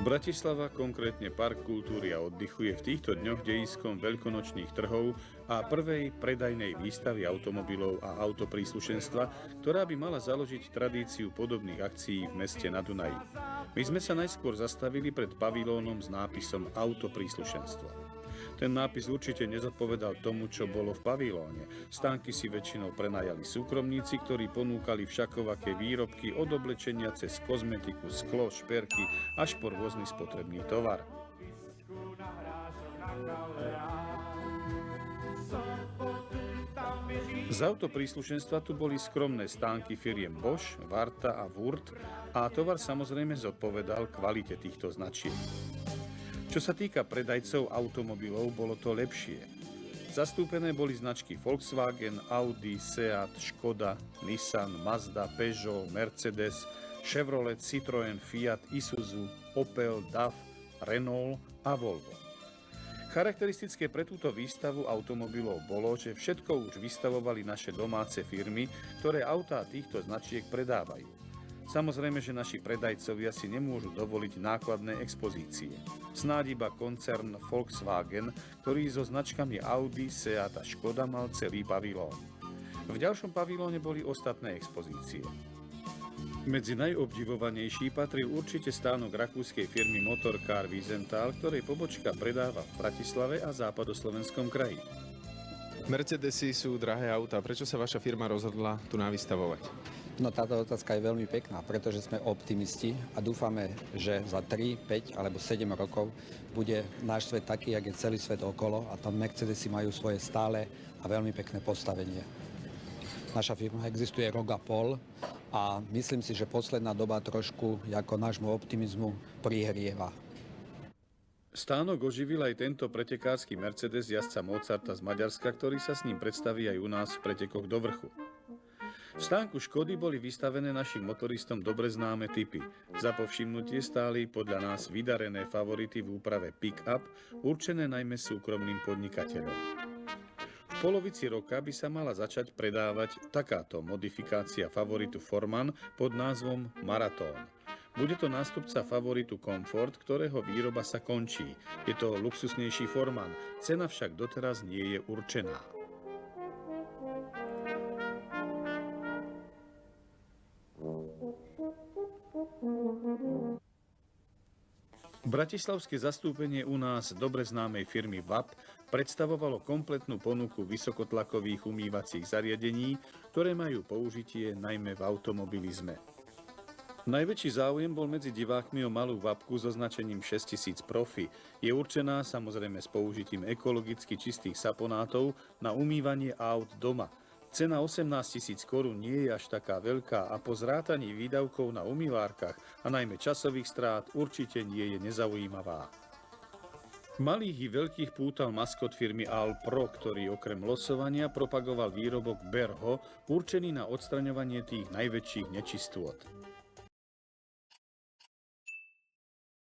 Bratislava, konkrétne Park kultúry a oddychu, je v týchto dňoch dejiskom veľkonočných trhov a prvej predajnej výstavy automobilov a autopríslušenstva, ktorá by mala založiť tradíciu podobných akcií v meste na Dunaji. My sme sa najskôr zastavili pred pavilónom s nápisom Autopríslušenstvo. Ten nápis určite nezodpovedal tomu, čo bolo v pavilóne. Stánky si väčšinou prenajali súkromníci, ktorí ponúkali všakovaké výrobky od oblečenia cez kozmetiku, sklo, šperky až po rôzny spotrebný tovar. Z autopríslušenstva tu boli skromné stánky firiem Bosch, Varta a Wurt a tovar samozrejme zodpovedal kvalite týchto značiek. Čo sa týka predajcov automobilov, bolo to lepšie. Zastúpené boli značky Volkswagen, Audi, Seat, Škoda, Nissan, Mazda, Peugeot, Mercedes, Chevrolet, Citroën, Fiat, Isuzu, Opel, DAF, Renault a Volvo. Charakteristické pre túto výstavu automobilov bolo, že všetko už vystavovali naše domáce firmy, ktoré autá týchto značiek predávajú. Samozrejme, že naši predajcovia si nemôžu dovoliť nákladné expozície. Snáď iba koncern Volkswagen, ktorý so značkami Audi, Seat a Škoda mal celý pavilón. V ďalšom pavilóne boli ostatné expozície. Medzi najobdivovanejší patril určite stánok rakúskej firmy Motorcar Wiesenthal, ktorej pobočka predáva v Bratislave a západoslovenskom kraji. Mercedesy sú drahé autá. Prečo sa vaša firma rozhodla tu navystavovať? No táto otázka je veľmi pekná, pretože sme optimisti a dúfame, že za 3, 5 alebo 7 rokov bude náš svet taký, jak je celý svet okolo a tam Mercedesy majú svoje stále a veľmi pekné postavenie. Naša firma existuje rok a pol a myslím si, že posledná doba trošku ako nášmu optimizmu prihrieva. Stánok oživil aj tento pretekársky Mercedes jazdca Mozarta z Maďarska, ktorý sa s ním predstaví aj u nás v pretekoch do vrchu. V stánku Škody boli vystavené našim motoristom dobre známe typy. Za povšimnutie stáli podľa nás vydarené favority v úprave pick-up, určené najmä súkromným podnikateľom. V polovici roka by sa mala začať predávať takáto modifikácia favoritu Forman pod názvom Maratón. Bude to nástupca favoritu Comfort, ktorého výroba sa končí. Je to luxusnejší Forman, cena však doteraz nie je určená. Bratislavské zastúpenie u nás dobre známej firmy VAP predstavovalo kompletnú ponuku vysokotlakových umývacích zariadení, ktoré majú použitie najmä v automobilizme. Najväčší záujem bol medzi divákmi o malú vapku so značením 6000 Profi. Je určená samozrejme s použitím ekologicky čistých saponátov na umývanie aut doma. Cena 18 000 korún nie je až taká veľká a po zrátaní výdavkov na umývárkach a najmä časových strát určite nie je nezaujímavá. Malých i veľkých pútal maskot firmy Alpro, ktorý okrem losovania propagoval výrobok Berho, určený na odstraňovanie tých najväčších nečistôt.